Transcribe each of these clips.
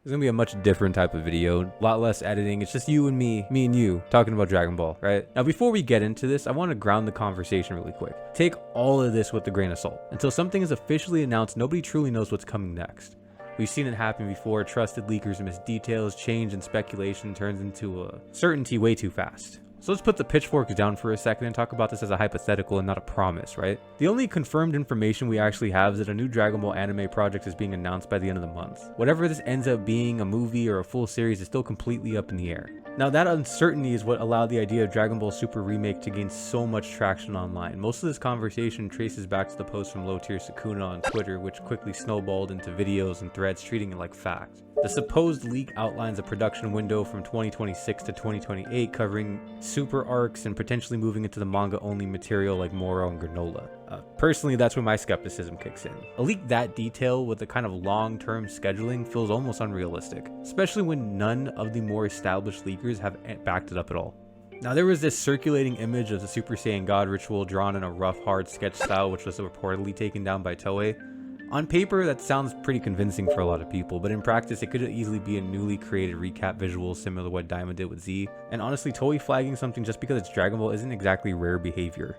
It's gonna be a much different type of video, a lot less editing. It's just you and me and you talking about Dragon Ball, right? Now, before we get into this, I want to ground the conversation really quick. Take all of this with a grain of salt. Until something is officially announced, nobody truly knows what's coming next. We've seen it happen before. Trusted leakers miss details, change, and speculation turns into a certainty way too fast. So let's put the pitchforks down for a second and talk about this as a hypothetical and not a promise, right? The only confirmed information we actually have is that a new Dragon Ball anime project is being announced by the end of the month. Whatever this ends up being, a movie or a full series, is still completely up in the air. Now, that uncertainty is what allowed the idea of Dragon Ball Super Remake to gain so much traction online. Most of this conversation traces back to the post from Low Tier Sukuna on Twitter, which quickly snowballed into videos and threads treating it like fact. The supposed leak outlines a production window from 2026 to 2028 covering super arcs and potentially moving into the manga-only material like Moro and Granola. Personally, that's when my skepticism kicks in. A leak that detailed with the kind of long-term scheduling feels almost unrealistic, especially when none of the more established leakers have backed it up at all. Now, there was this circulating image of the Super Saiyan God ritual drawn in a rough, hard sketch style, which was reportedly taken down by Toei. On paper, that sounds pretty convincing for a lot of people, but in practice, it could easily be a newly created recap visual similar to what Daima did with Z. And honestly, Toei flagging something just because it's Dragon Ball isn't exactly rare behavior.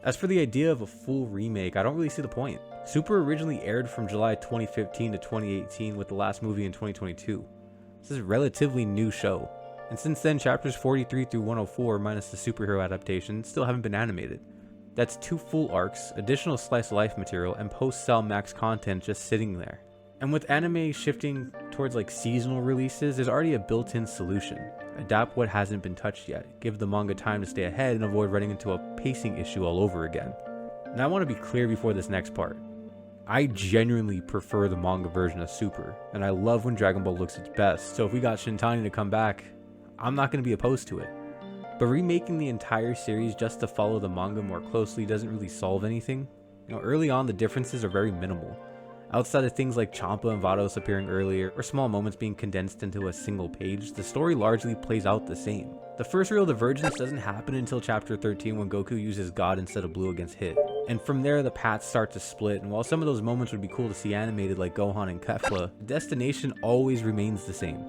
As for the idea of a full remake, I don't really see the point. Super originally aired from July 2015 to 2018 with the last movie in 2022. This is a relatively new show. And since then, chapters 43 through 104, minus the superhero adaptation, still haven't been animated. That's 2 full arcs, additional slice of life material, and post-cell max content just sitting there. And with anime shifting towards like seasonal releases, there's already a built-in solution. Adapt what hasn't been touched yet. Give the manga time to stay ahead and avoid running into a pacing issue all over again. And I want to be clear before this next part. I genuinely prefer the manga version of Super, and I love when Dragon Ball looks its best, so if we got Shintani to come back, I'm not going to be opposed to it. But remaking the entire series just to follow the manga more closely doesn't really solve anything. You know, early on the differences are very minimal. Outside of things like Champa and Vados appearing earlier, or small moments being condensed into a single page, the story largely plays out the same. The first real divergence doesn't happen until chapter 13 when Goku uses God instead of Blue against Hit. And from there the paths start to split, and while some of those moments would be cool to see animated like Gohan and Kefla, the destination always remains the same.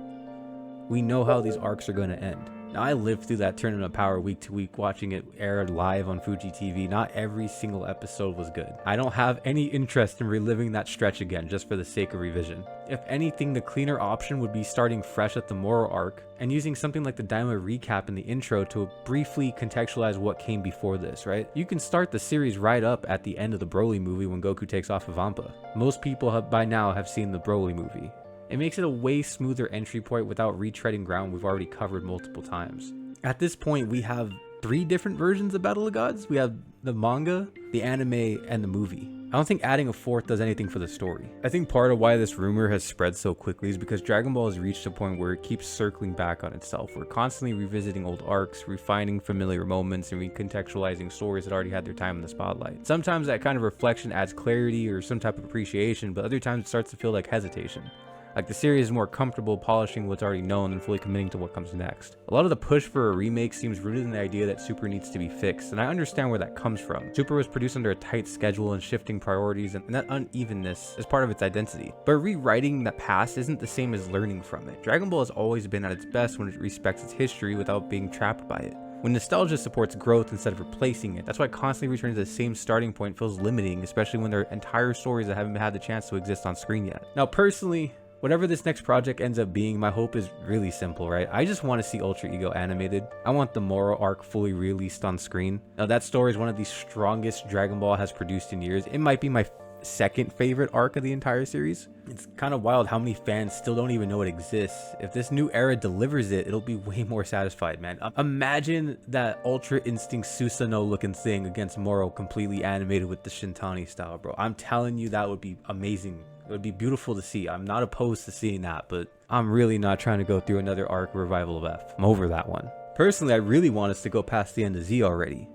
We know how these arcs are going to end. Now, I lived through that Tournament of Power week to week, watching it aired live on Fuji TV. Not every single episode was good. I don't have any interest in reliving that stretch again just for the sake of revision. If anything, the cleaner option would be starting fresh at the Moro arc and using something like the Daima recap in the intro to briefly contextualize what came before this, right? You can start the series right up at the end of the Broly movie when Goku takes off of Vampa. Most people by now have seen the Broly movie. It makes it a way smoother entry point without retreading ground we've already covered multiple times. At this point, we have 3 different versions of Battle of Gods. We have the manga, the anime, and the movie. I don't think adding a 4th does anything for the story. I think part of why this rumor has spread so quickly is because Dragon Ball has reached a point where it keeps circling back on itself. We're constantly revisiting old arcs, refining familiar moments, and recontextualizing stories that already had their time in the spotlight. Sometimes that kind of reflection adds clarity or some type of appreciation, but other times it starts to feel like hesitation. Like the series is more comfortable polishing what's already known than fully committing to what comes next. A lot of the push for a remake seems rooted in the idea that Super needs to be fixed, and I understand where that comes from. Super was produced under a tight schedule and shifting priorities, and that unevenness is part of its identity. But rewriting the past isn't the same as learning from it. Dragon Ball has always been at its best when it respects its history without being trapped by it. When nostalgia supports growth instead of replacing it. That's why constantly returning to the same starting point feels limiting, especially when there are entire stories that haven't had the chance to exist on screen yet. Now, personally, whatever this next project ends up being, my hope is really simple, right? I just want to see Ultra Ego animated. I want the Moro arc fully released on screen. Now, that story is one of the strongest Dragon Ball has produced in years. It might be my second favorite arc of the entire series. It's kind of wild how many fans still don't even know it exists. If this new era delivers it, it'll be way more satisfied, man. Imagine that Ultra Instinct Susanoo looking thing against Moro completely animated with the Shintani style, bro. I'm telling you, that would be amazing. It would be beautiful to see. I'm not opposed to seeing that, but I'm really not trying to go through another arc revival of F. I'm over that one. Personally, I really want us to go past the end of Z already.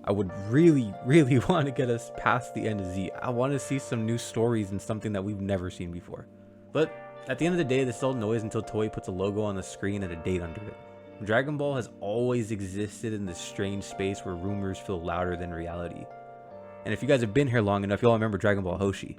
I would really want to get us past the end of Z. I want to see some new stories and something that we've never seen before. But at the end of the day, this is all noise until Toei puts a logo on the screen and a date under it. Dragon Ball has always existed in this strange space where rumors feel louder than reality. And if you guys have been here long enough, you'll remember Dragon Ball Hoshi.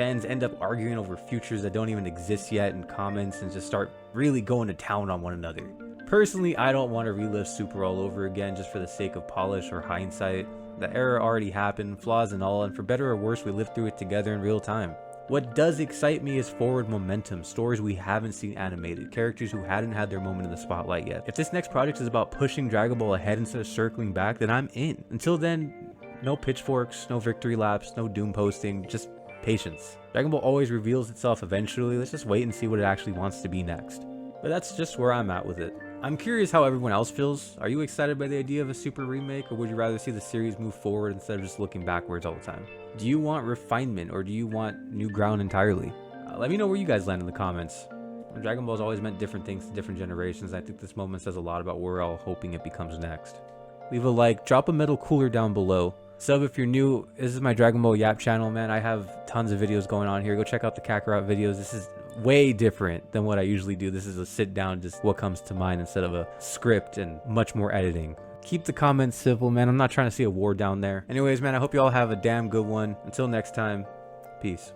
Fans end up arguing over futures that don't even exist yet in comments and just start really going to town on one another. Personally, I don't want to relive Super all over again just for the sake of polish or hindsight. The era already happened, flaws and all, and for better or worse, we lived through it together in real time. What does excite me is forward momentum, stories we haven't seen animated, characters who hadn't had their moment in the spotlight yet. If this next project is about pushing Dragon Ball ahead instead of circling back, then I'm in. Until then, no pitchforks, no victory laps, no doom posting, just patience. Dragon Ball always reveals itself eventually, let's just wait and see what it actually wants to be next. But that's just where I'm at with it. I'm curious how everyone else feels. Are you excited by the idea of a Super remake, or would you rather see the series move forward instead of just looking backwards all the time? Do you want refinement, or do you want new ground entirely? Let me know where you guys land in the comments. Dragon Ball's always meant different things to different generations. I think this moment says a lot about where we're all hoping it becomes next. Leave a like, drop a metal cooler down below. Sub if you're new. This is my Dragon Ball Yap channel, man. I have tons of videos going on here. Go check out the Kakarot videos. This is way different than what I usually do. This is a sit down, just what comes to mind instead of a script and much more editing. Keep the comments simple, man. I'm not trying to see a war down there. Anyways, man, I hope you all have a damn good one. Until next time, peace.